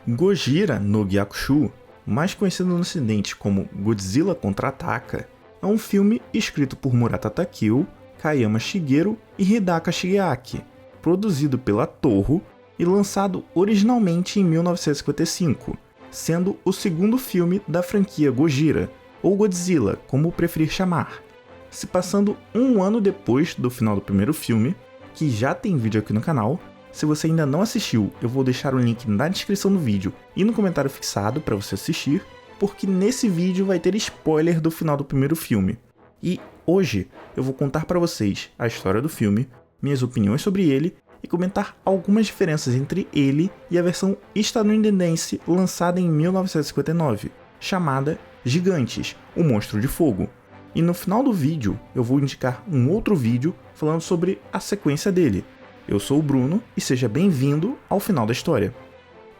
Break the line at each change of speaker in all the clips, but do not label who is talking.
Gojira no Gyakushu, mais conhecido no ocidente como Godzilla Contra-Ataca, é um filme escrito por Murata Takeo, Kayama Shigeru e Hidaka Shigeaki, produzido pela Toho e lançado originalmente em 1955, sendo o segundo filme da franquia Gojira, ou Godzilla, como preferir chamar, se passando um ano depois do final do primeiro filme, que já tem vídeo aqui no canal. Se você ainda não assistiu, eu vou deixar o link na descrição do vídeo e no comentário fixado para você assistir, porque nesse vídeo vai ter spoiler do final do primeiro filme. E hoje eu vou contar para vocês a história do filme, minhas opiniões sobre ele e comentar algumas diferenças entre ele e a versão estadunidense lançada em 1959, chamada Gigantes, o Monstro de Fogo. E no final do vídeo eu vou indicar um outro vídeo falando sobre a sequência dele. Eu sou o Bruno e seja bem-vindo ao final da história.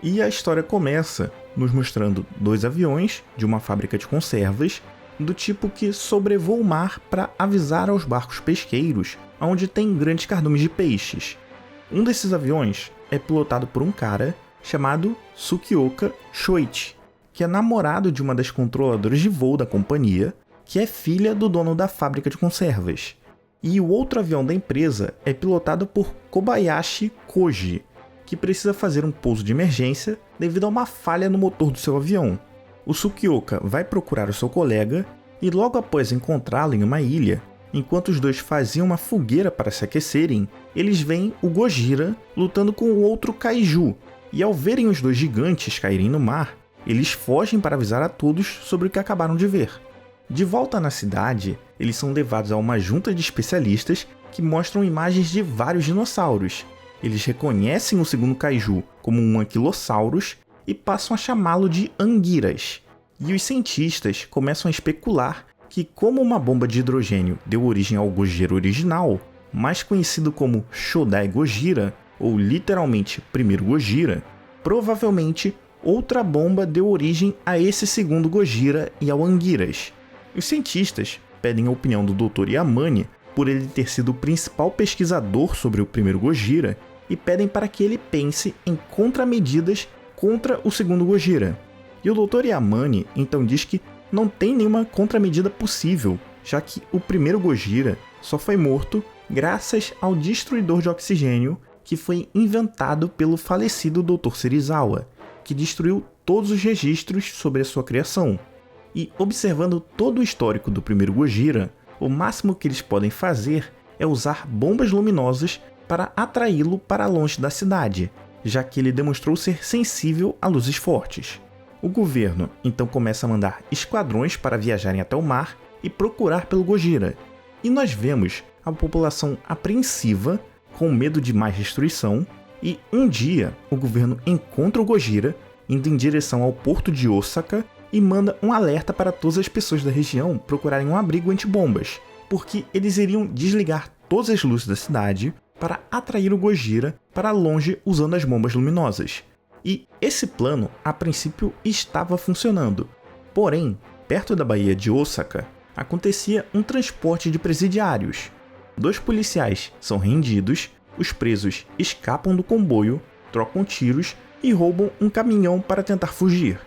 E a história começa nos mostrando dois aviões de uma fábrica de conservas do tipo que sobrevoa o mar para avisar aos barcos pesqueiros onde tem grandes cardumes de peixes. Um desses aviões é pilotado por um cara chamado Tsukioka Shoichi, que é namorado de uma das controladoras de voo da companhia, que é filha do dono da fábrica de conservas. E o outro avião da empresa é pilotado por Kobayashi Koji, que precisa fazer um pouso de emergência devido a uma falha no motor do seu avião. O Tsukioka vai procurar o seu colega e logo após encontrá-lo em uma ilha, enquanto os dois faziam uma fogueira para se aquecerem, eles veem o Gojira lutando com o outro Kaiju, e ao verem os dois gigantes caírem no mar, eles fogem para avisar a todos sobre o que acabaram de ver. De volta na cidade, eles são levados a uma junta de especialistas que mostram imagens de vários dinossauros. Eles reconhecem o segundo Kaiju como um Ankylosaurus e passam a chamá-lo de Anguirus. E os cientistas começam a especular que, como uma bomba de hidrogênio deu origem ao Gojira original, mais conhecido como Shodai Gojira, ou literalmente Primeiro Gojira, provavelmente outra bomba deu origem a esse segundo Gojira e ao Anguirus. Os cientistas pedem a opinião do Dr. Yamane, por ele ter sido o principal pesquisador sobre o primeiro Gojira, e pedem para que ele pense em contramedidas contra o segundo Gojira. E o Dr. Yamane então diz que não tem nenhuma contramedida possível, já que o primeiro Gojira só foi morto graças ao destruidor de oxigênio que foi inventado pelo falecido Dr. Serizawa, que destruiu todos os registros sobre a sua criação. E observando todo o histórico do primeiro Gojira, o máximo que eles podem fazer é usar bombas luminosas para atraí-lo para longe da cidade, já que ele demonstrou ser sensível a luzes fortes. O governo então começa a mandar esquadrões para viajarem até o mar e procurar pelo Gojira. E nós vemos a população apreensiva, com medo de mais destruição, e um dia o governo encontra o Gojira indo em direção ao porto de Osaka e manda um alerta para todas as pessoas da região procurarem um abrigo antibombas, porque eles iriam desligar todas as luzes da cidade para atrair o Gojira para longe usando as bombas luminosas. E esse plano, a princípio, estava funcionando. Porém, perto da Baía de Osaka, acontecia um transporte de presidiários. 2 policiais são rendidos, os presos escapam do comboio, trocam tiros e roubam um caminhão para tentar fugir.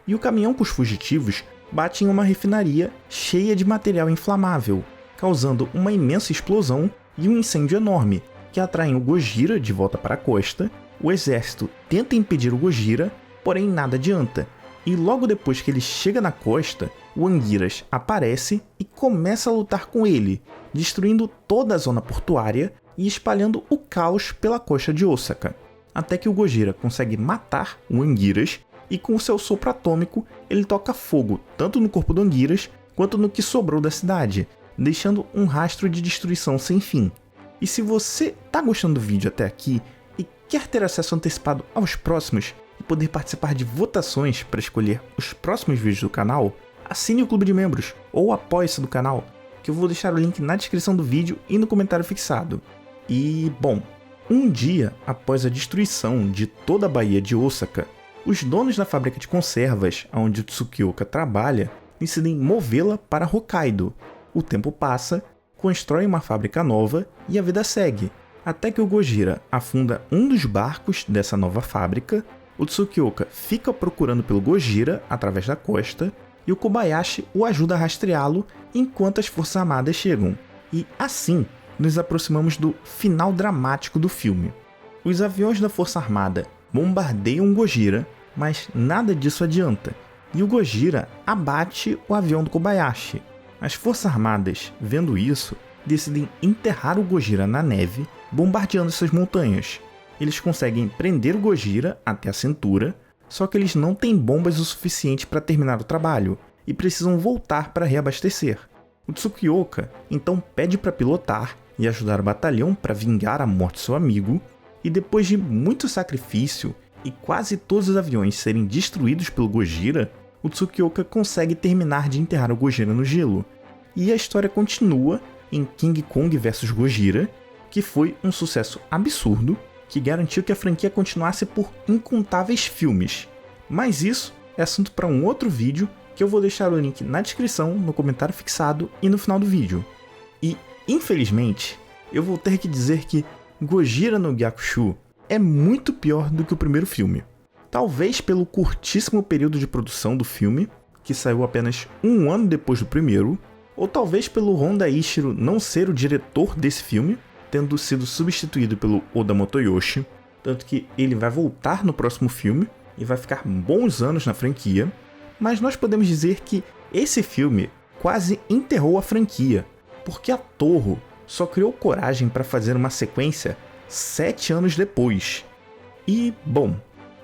E o caminhão com os fugitivos bate em uma refinaria cheia de material inflamável, causando uma imensa explosão e um incêndio enorme, que atraem o Gojira de volta para a costa. O exército tenta impedir o Gojira, porém nada adianta. E logo depois que ele chega na costa, o Anguirus aparece e começa a lutar com ele, destruindo toda a zona portuária e espalhando o caos pela costa de Osaka. Até que o Gojira consegue matar o Anguirus e com seu sopro atômico ele toca fogo tanto no corpo do Anguirus quanto no que sobrou da cidade, deixando um rastro de destruição sem fim. E se você está gostando do vídeo até aqui e quer ter acesso antecipado aos próximos e poder participar de votações para escolher os próximos vídeos do canal, assine o clube de membros ou apoie-se do canal, que eu vou deixar o link na descrição do vídeo e no comentário fixado. E, bom, um dia após a destruição de toda a Baía de Osaka, os donos da fábrica de conservas onde o Tsukioka trabalha decidem movê-la para Hokkaido. O tempo passa, constroem uma fábrica nova e a vida segue, até que o Gojira afunda um dos barcos dessa nova fábrica o Tsukioka fica procurando pelo Gojira através da costa e o Kobayashi o ajuda a rastreá-lo enquanto as Forças Armadas chegam. E assim, nos aproximamos do final dramático do filme. Os aviões da Força Armada bombardeiam o Gojira, mas nada disso adianta, e o Gojira abate o avião do Kobayashi. As Forças Armadas, vendo isso, decidem enterrar o Gojira na neve, bombardeando essas montanhas. Eles conseguem prender o Gojira até a cintura, só que eles não têm bombas o suficiente para terminar o trabalho, e precisam voltar para reabastecer. O Tsukioka então pede para pilotar e ajudar o batalhão para vingar a morte de seu amigo, e depois de muito sacrifício e quase todos os aviões serem destruídos pelo Gojira, o Tsukioka consegue terminar de enterrar o Gojira no gelo. E a história continua em King Kong vs Gojira, que foi um sucesso absurdo, que garantiu que a franquia continuasse por incontáveis filmes. Mas isso é assunto para um outro vídeo, que eu vou deixar o link na descrição, no comentário fixado e no final do vídeo. E, infelizmente, eu vou ter que dizer que Gojira no Gyakushu é muito pior do que o primeiro filme. Talvez pelo curtíssimo período de produção do filme, que saiu apenas um ano depois do primeiro, ou talvez pelo Honda Ishiro não ser o diretor desse filme, tendo sido substituído pelo Oda Motoyoshi, tanto que ele vai voltar no próximo filme e vai ficar bons anos na franquia, mas nós podemos dizer que esse filme quase enterrou a franquia, porque a Toho só criou coragem para fazer uma sequência 7 anos depois. E, bom,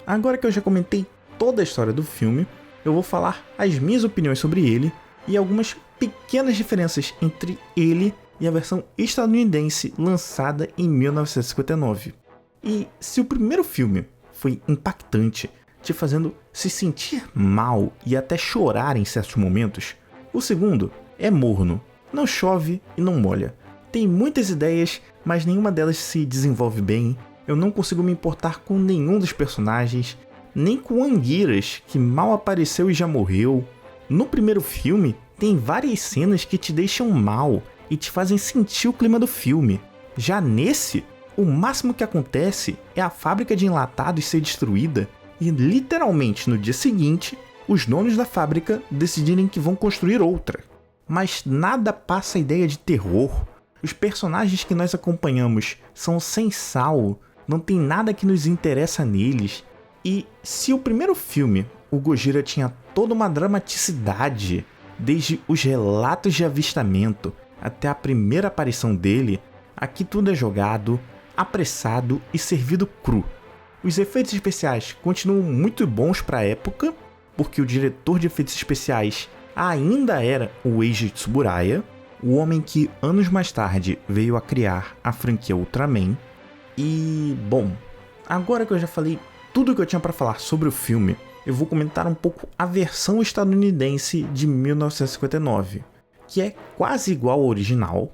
agora que eu já comentei toda a história do filme, eu vou falar as minhas opiniões sobre ele e algumas pequenas diferenças entre ele e a versão estadunidense lançada em 1959. E se o primeiro filme foi impactante, te fazendo se sentir mal e até chorar em certos momentos, o segundo é morno, não chove e não molha. Tem muitas ideias, mas nenhuma delas se desenvolve bem. Eu não consigo me importar com nenhum dos personagens, nem com Anguirus, que mal apareceu e já morreu. No primeiro filme, tem várias cenas que te deixam mal e te fazem sentir o clima do filme. Já nesse, o máximo que acontece é a fábrica de enlatados ser destruída e, literalmente, no dia seguinte, os donos da fábrica decidirem que vão construir outra. Mas nada passa a ideia de terror. Os personagens que nós acompanhamos são sem sal, não tem nada que nos interessa neles. E se o primeiro filme, o Gojira tinha toda uma dramaticidade, desde os relatos de avistamento até a primeira aparição dele, aqui tudo é jogado, apressado e servido cru. Os efeitos especiais continuam muito bons para a época, porque o diretor de efeitos especiais ainda era o Eiji Tsuburaya, o homem que anos mais tarde veio a criar a franquia Ultraman. E, bom, agora que eu já falei tudo o que eu tinha para falar sobre o filme, eu vou comentar um pouco a versão estadunidense de 1959, que é quase igual ao original.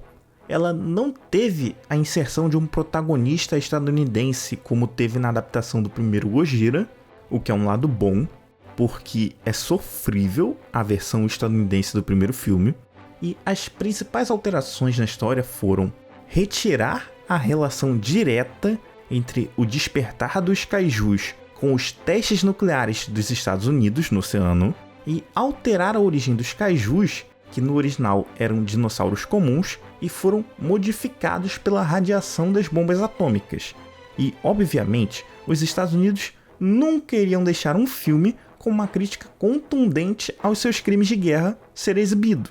Ela não teve a inserção de um protagonista estadunidense como teve na adaptação do primeiro Gojira, o que é um lado bom, porque é sofrível a versão estadunidense do primeiro filme. E as principais alterações na história foram retirar a relação direta entre o despertar dos kaijus com os testes nucleares dos Estados Unidos no oceano e alterar a origem dos kaijus, que no original eram dinossauros comuns e foram modificados pela radiação das bombas atômicas. E, obviamente, os Estados Unidos nunca iriam deixar um filme com uma crítica contundente aos seus crimes de guerra ser exibido.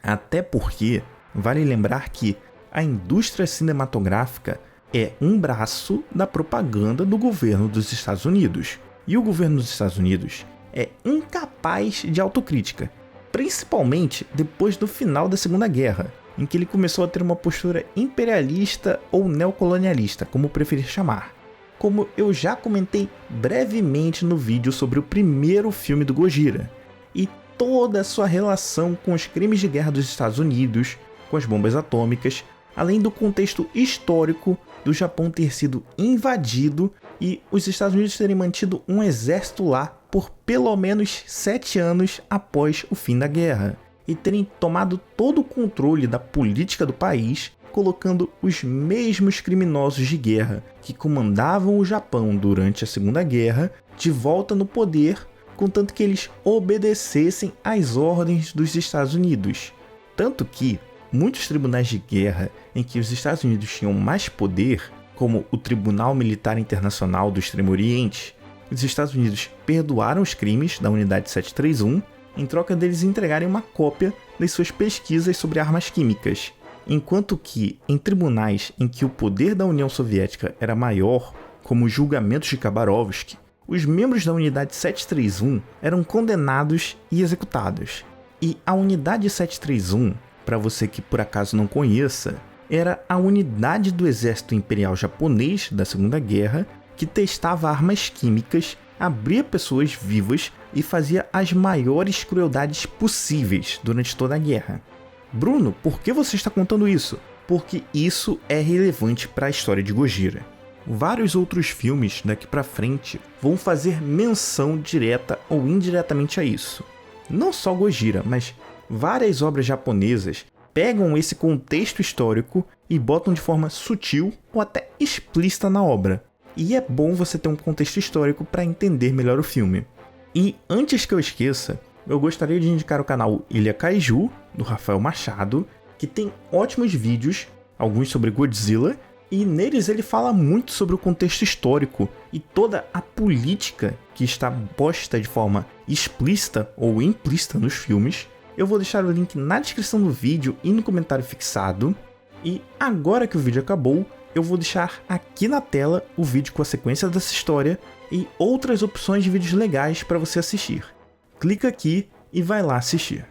Até porque, vale lembrar que a indústria cinematográfica é um braço da propaganda do governo dos Estados Unidos. E o governo dos Estados Unidos é incapaz de autocrítica, principalmente depois do final da Segunda Guerra, em que ele começou a ter uma postura imperialista ou neocolonialista, como preferir chamar. Como eu já comentei brevemente no vídeo sobre o primeiro filme do Gojira, e toda a sua relação com os crimes de guerra dos Estados Unidos, com as bombas atômicas, além do contexto histórico do Japão ter sido invadido e os Estados Unidos terem mantido um exército lá por pelo menos 7 anos após o fim da guerra, e terem tomado todo o controle da política do país, colocando os mesmos criminosos de guerra que comandavam o Japão durante a Segunda Guerra de volta no poder, contanto que eles obedecessem às ordens dos Estados Unidos. Tanto que muitos tribunais de guerra em que os Estados Unidos tinham mais poder, como o Tribunal Militar Internacional do Extremo Oriente, os Estados Unidos perdoaram os crimes da Unidade 731 em troca deles entregarem uma cópia das suas pesquisas sobre armas químicas, enquanto que em tribunais em que o poder da União Soviética era maior, como os julgamentos de Khabarovsk, os membros da Unidade 731 eram condenados e executados. E a Unidade 731, para você que por acaso não conheça, era a unidade do exército imperial japonês da Segunda Guerra que testava armas químicas, abria pessoas vivas e fazia as maiores crueldades possíveis durante toda a guerra. Bruno, por que você está contando isso? Porque isso é relevante para a história de Gojira. Vários outros filmes daqui para frente vão fazer menção direta ou indiretamente a isso. Não só Gojira, mas várias obras japonesas pegam esse contexto histórico e botam de forma sutil ou até explícita na obra. E é bom você ter um contexto histórico para entender melhor o filme. E antes que eu esqueça, eu gostaria de indicar o canal Ilha Kaiju, do Rafael Machado, que tem ótimos vídeos, alguns sobre Godzilla, e neles ele fala muito sobre o contexto histórico e toda a política que está posta de forma explícita ou implícita nos filmes. Eu vou deixar o link na descrição do vídeo e no comentário fixado. E agora que o vídeo acabou, eu vou deixar aqui na tela o vídeo com a sequência dessa história e outras opções de vídeos legais para você assistir. Clica aqui e vai lá assistir.